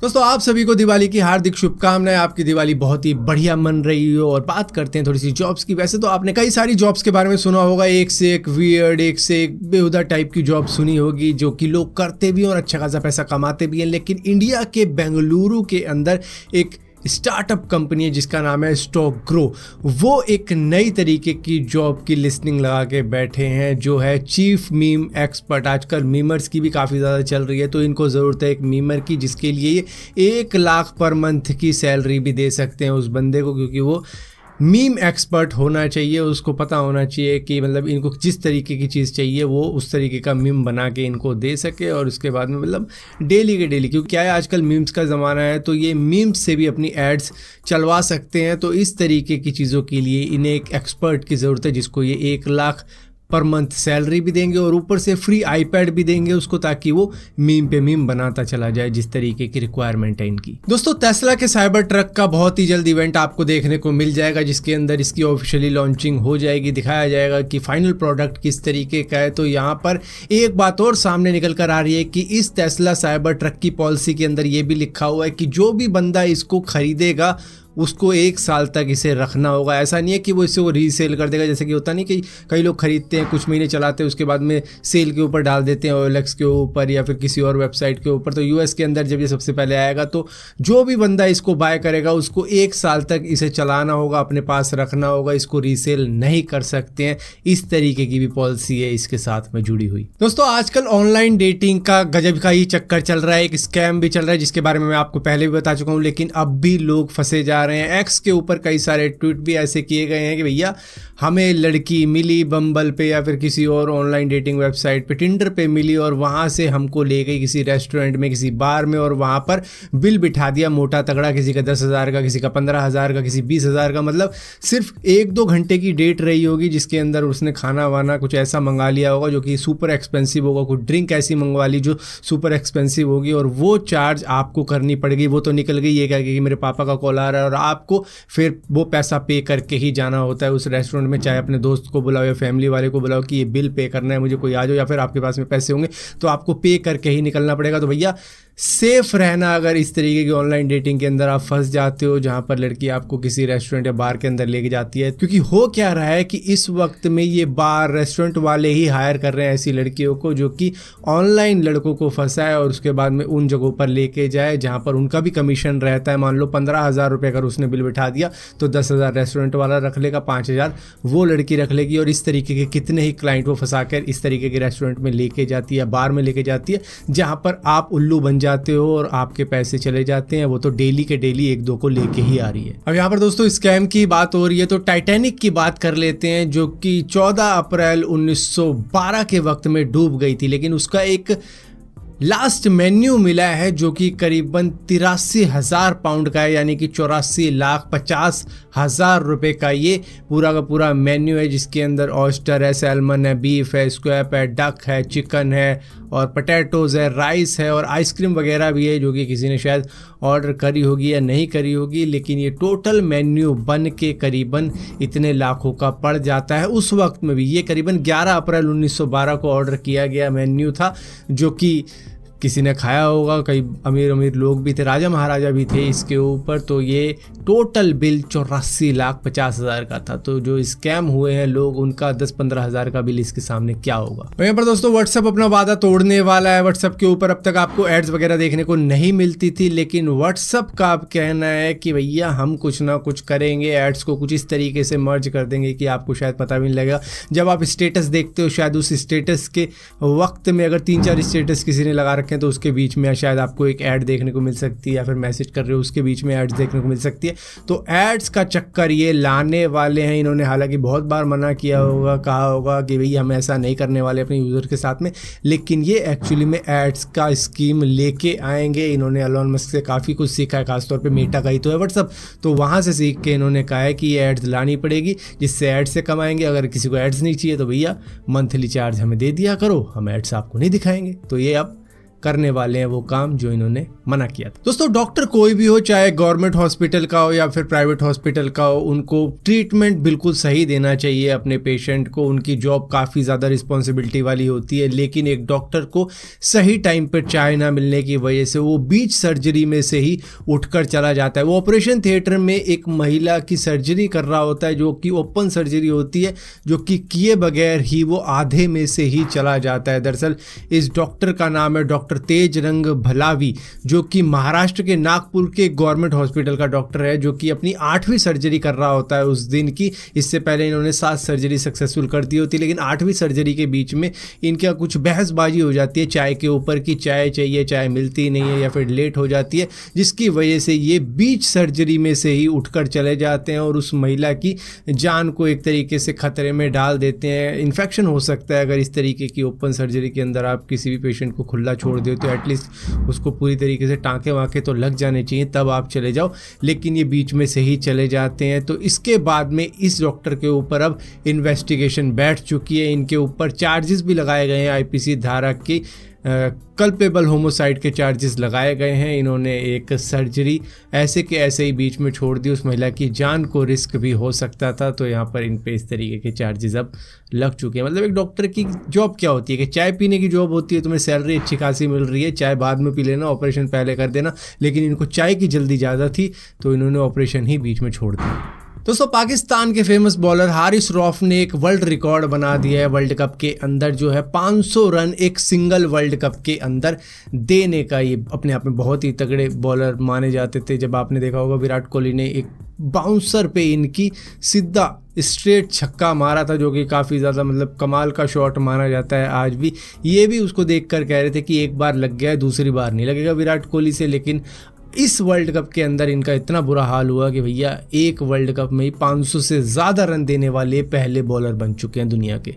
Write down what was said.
दोस्तों आप सभी को दिवाली की हार्दिक शुभकामनाएं। आपकी दिवाली बहुत ही बढ़िया मन रही हो। और बात करते हैं थोड़ी सी जॉब्स की। वैसे तो आपने कई सारी जॉब्स के बारे में सुना होगा, एक से एक वियर्ड, एक से एक बेहुदा टाइप की जॉब सुनी होगी जो कि लोग करते भी हैं और अच्छा खासा पैसा कमाते भी हैं। लेकिन इंडिया के बेंगलुरु के अंदर एक स्टार्टअप कंपनी है जिसका नाम है स्टॉक ग्रो। वो एक नई तरीके की जॉब की लिस्टिंग लगा के बैठे हैं जो है चीफ मीम एक्सपर्ट। आजकल मीमर्स की भी काफ़ी ज़्यादा चल रही है, तो इनको ज़रूरत है एक मीमर की जिसके लिए 1 लाख पर मंथ की सैलरी भी दे सकते हैं उस बंदे को, क्योंकि वो मीम एक्सपर्ट होना चाहिए। उसको पता होना चाहिए कि मतलब इनको जिस तरीके की चीज़ चाहिए वो उस तरीके का मीम बना के इनको दे सके। और उसके बाद में मतलब डेली के डेली, क्योंकि क्या है आजकल मीम्स का ज़माना है, तो ये मीम्स से भी अपनी एड्स चलवा सकते हैं। तो इस तरीके की चीज़ों के लिए इन्हें एक एक्सपर्ट की ज़रूरत है जिसको ये 1 लाख पर मंथ सैलरी भी देंगे और ऊपर से फ्री आईपैड भी देंगे उसको, ताकि वो मीम पे मीम बनाता चला जाए जिस तरीके की रिक्वायरमेंट है इनकी। दोस्तों टेस्ला के साइबर ट्रक का बहुत ही जल्द इवेंट आपको देखने को मिल जाएगा जिसके अंदर इसकी ऑफिशियली लॉन्चिंग हो जाएगी। दिखाया जाएगा कि फाइनल प्रोडक्ट किस तरीके का है। तो यहाँ पर एक बात और सामने निकल कर आ रही है कि इस टेस्ला साइबर ट्रक की पॉलिसी के अंदर ये भी लिखा हुआ है कि जो भी बंदा इसको खरीदेगा उसको 1 साल तक इसे रखना होगा। ऐसा नहीं है कि वो इसे रीसेल कर देगा, जैसे कि होता नहीं कि कई लोग खरीदते हैं, कुछ महीने चलाते हैं, उसके बाद में सेल के ऊपर डाल देते हैं, OLX के ऊपर या फिर किसी और वेबसाइट के ऊपर। तो US के अंदर जब ये सबसे पहले आएगा तो जो भी बंदा इसको बाय करेगा उसको 1 साल तक इसे चलाना होगा, अपने पास रखना होगा, इसको रीसेल नहीं कर सकते हैं। इस तरीके की भी पॉलिसी है इसके साथ में जुड़ी हुई। दोस्तों आजकल ऑनलाइन डेटिंग का गजब का ही चक्कर चल रहा है, एक स्कैम भी चल रहा है जिसके बारे में मैं आपको पहले भी बता चुका हूँ, लेकिन अब भी लोग फंसे जा रहे हैं। एक्स के ऊपर कई सारे ट्वीट भी ऐसे किए गए हैं कि भैया हमें लड़की मिली बम्बल पे या फिर किसी और ऑनलाइन डेटिंग वेबसाइट पे, टिंडर पे मिली और वहाँ से हमको ले गई किसी रेस्टोरेंट में, किसी बार में, और वहाँ पर बिल बिठा दिया मोटा तगड़ा, किसी का 10,000 का, किसी का 15,000 का, किसी 20,000 का। मतलब सिर्फ 1-2 घंटे की डेट रही होगी जिसके अंदर उसने खाना वाना कुछ ऐसा मंगा लिया होगा जो कि सुपर एक्सपेंसिव होगा, कुछ ड्रिंक ऐसी मंगवा ली जो सुपर एक्सपेंसिव होगी और वो चार्ज आपको करनी पड़ेगी। वो तो निकल गई, ये क्या कि मेरे पापा का कॉल आ रहा है और आपको फिर वो पैसा पे करके ही जाना होता है उस रेस्टोरेंट में, चाहे अपने दोस्त को बुलाओ या फैमिली वाले को बुलाओ कि ये बिल पे करना है मुझे, कोई आ जाओ, या फिर आपके पास में पैसे होंगे तो आपको पे करके ही निकलना पड़ेगा। तो भैया सेफ रहना अगर इस तरीके की ऑनलाइन डेटिंग के अंदर आप फंस जाते हो जहां पर लड़की आपको किसी रेस्टोरेंट या बार के अंदर लेके जाती है। क्योंकि हो क्या रहा है कि इस वक्त में ये बार रेस्टोरेंट वाले ही हायर कर रहे हैं ऐसी लड़कियों को जो कि ऑनलाइन लड़कों को फंसाए और उसके बाद में उन जगहों पर लेके जाए जहां पर उनका भी कमीशन रहता है। मान लो 15,000 रुपये अगर उसने बिल बिठा दिया तो 10,000 रेस्टोरेंट वाला रख लेगा, 5,000 वो लड़की रख लेगी। और इस तरीके के कितने ही क्लाइंट वो फंसा कर इस तरीके के रेस्टोरेंट में लेके जाती है, बार में लेके जाती है, जहाँ पर आप उल्लू बन जाते हो और आपके पैसे चले जाते हैं। वो तो डेली के डेली 1-2 को लेके ही आ रही है। अब यहाँ पर दोस्तों स्कैम की बात हो रही है तो टाइटैनिक की बात कर लेते हैं जो कि 14 अप्रैल 1912 के वक्त में डूब गई थी, लेकिन उसका एक लास्ट मेन्यू मिला है जो कि करीबन 83,000 पाउंड का है, यानी कि 84,50,000 रुपए का ये पूरा का पूरा मेन्यू है जिसके अंदर ऑयस्टर है, सैल्मन है, बीफ है, स्क्वैप है, डक है, चिकन है और पोटैटोज़ है, राइस है और आइसक्रीम वगैरह भी है जो कि किसी ने शायद ऑर्डर करी होगी या नहीं करी होगी। लेकिन ये टोटल मेन्यू बन के करीबन इतने लाखों का पड़ जाता है। उस वक्त में भी ये करीबन 11 अप्रैल 1912 को ऑर्डर किया गया मेन्यू था जो कि किसी ने खाया होगा, कई अमीर अमीर लोग भी थे, राजा महाराजा भी थे इसके ऊपर। तो ये टोटल बिल 84,50,000 का था। तो जो स्कैम हुए हैं लोग उनका 10-15,000 का बिल इसके सामने क्या होगा। और यहाँ पर दोस्तों व्हाट्सएप अपना वादा तोड़ने वाला है। व्हाट्सएप के ऊपर अब तक आपको एड्स वगैरह देखने को नहीं मिलती थी, लेकिन व्हाट्सएप का अब कहना है कि भैया हम कुछ ना कुछ करेंगे, एड्स को कुछ इस तरीके से मर्ज कर देंगे कि आपको शायद पता भी नहीं लगेगा। जब आप स्टेटस देखते हो शायद उस स्टेटस के वक्त में अगर 3-4 स्टेटस किसी ने लगा रखे हैं तो उसके बीच में शायद आपको एक ऐड देखने को मिल सकती है, या फिर मैसेज कर रहे हो उसके बीच में एड्स देखने को मिल सकती है। तो एड्स का चक्कर ये लाने वाले हैं इन्होंने। हालांकि बहुत बार मना किया होगा, कहा होगा कि भई हम ऐसा नहीं करने वाले अपने यूज़र के साथ में, लेकिन ये एक्चुअली में एड्स का स्कीम लेके आएंगे। इन्होंने एलोन मस्क से काफ़ी कुछ सीखा है, खासतौर पर मेटा का ही तो है व्हाट्सअप, तो वहाँ से सीख के इन्होंने कहा है कि ये एड्स लानी पड़ेगी जिससे एड्स से कमाएंगे। अगर किसी को एड्स नहीं चाहिए तो भैया मंथली चार्ज हमें दे दिया करो, हम एड्स आपको नहीं दिखाएंगे। तो ये अब करने वाले हैं वो काम जो इन्होंने मना किया था। दोस्तों डॉक्टर कोई भी हो, चाहे गवर्नमेंट हॉस्पिटल का हो या फिर प्राइवेट हॉस्पिटल का हो, उनको ट्रीटमेंट बिल्कुल सही देना चाहिए अपने पेशेंट को। उनकी जॉब काफ़ी ज़्यादा रिस्पॉन्सिबिलिटी वाली होती है, लेकिन एक डॉक्टर को सही टाइम पर चाय ना मिलने की वजह से वो बीच सर्जरी में से ही उठकर चला जाता है। वो ऑपरेशन थिएटर में एक महिला की सर्जरी कर रहा होता है, जो कि ओपन सर्जरी होती है, जो कि किए बगैर ही वो आधे में से ही चला जाता है। दरअसल इस डॉक्टर का नाम है डॉक्टर तेज रंग भलावी, जो कि महाराष्ट्र के नागपुर के गवर्नमेंट हॉस्पिटल का डॉक्टर है, जो कि अपनी 8वीं सर्जरी कर रहा होता है उस दिन की। इससे पहले इन्होंने 7 सर्जरी सक्सेसफुल कर दी होती, लेकिन 8वीं सर्जरी के बीच में इनका कुछ बहसबाजी हो जाती है चाय के ऊपर कि चाय चाहिए, चाय मिलती नहीं है या फिर लेट हो जाती है, जिसकी वजह से ये बीच सर्जरी में से ही उठकर चले जाते हैं और उस महिला की जान को एक तरीके से खतरे में डाल देते हैं। इन्फेक्शन हो सकता है अगर इस तरीके की ओपन सर्जरी के अंदर आप किसी भी पेशेंट को खुला छोड़ दो, तो एटलीस्ट उसको पूरी तरीके से टाँके वाँके तो लग जाने चाहिए, तब आप चले जाओ, लेकिन ये बीच में से ही चले जाते हैं। तो इसके बाद में इस डॉक्टर के ऊपर अब इन्वेस्टिगेशन बैठ चुकी है। इनके ऊपर चार्जेस भी लगाए गए हैं, आईपीसी धारा की कल्पेबल होमोसाइड के चार्जेस लगाए गए हैं। इन्होंने एक सर्जरी ऐसे के ऐसे ही बीच में छोड़ दी, उस महिला की जान को रिस्क भी हो सकता था, तो यहाँ पर इन पे इस तरीके के चार्जेस अब लग चुके हैं। मतलब एक डॉक्टर की जॉब क्या होती है कि चाय पीने की जॉब होती है, तुम्हें सैलरी अच्छी खासी मिल रही है, चाय बाद में पी लेना, ऑपरेशन पहले कर देना, लेकिन इनको चाय की जल्दी ज़्यादा थी तो इन्होंने ऑपरेशन ही बीच में छोड़ दिया। दोस्तों पाकिस्तान के फेमस बॉलर हारिस रऊफ ने एक वर्ल्ड रिकॉर्ड बना दिया है। वर्ल्ड कप के अंदर जो है 500 रन एक सिंगल वर्ल्ड कप के अंदर देने का, ये अपने आप में बहुत ही तगड़े बॉलर माने जाते थे। जब आपने देखा होगा विराट कोहली ने एक बाउंसर पे इनकी सीधा स्ट्रेट छक्का मारा था, जो कि काफ़ी ज़्यादा मतलब कमाल का शॉट माना जाता है आज भी। ये भी उसको देखकर कह रहे थे कि एक बार लग गया, दूसरी बार नहीं लगेगा विराट कोहली से, लेकिन इस वर्ल्ड कप के अंदर इनका इतना बुरा हाल हुआ कि भैया एक वर्ल्ड कप में ही 500 से ज़्यादा रन देने वाले पहले बॉलर बन चुके हैं दुनिया के।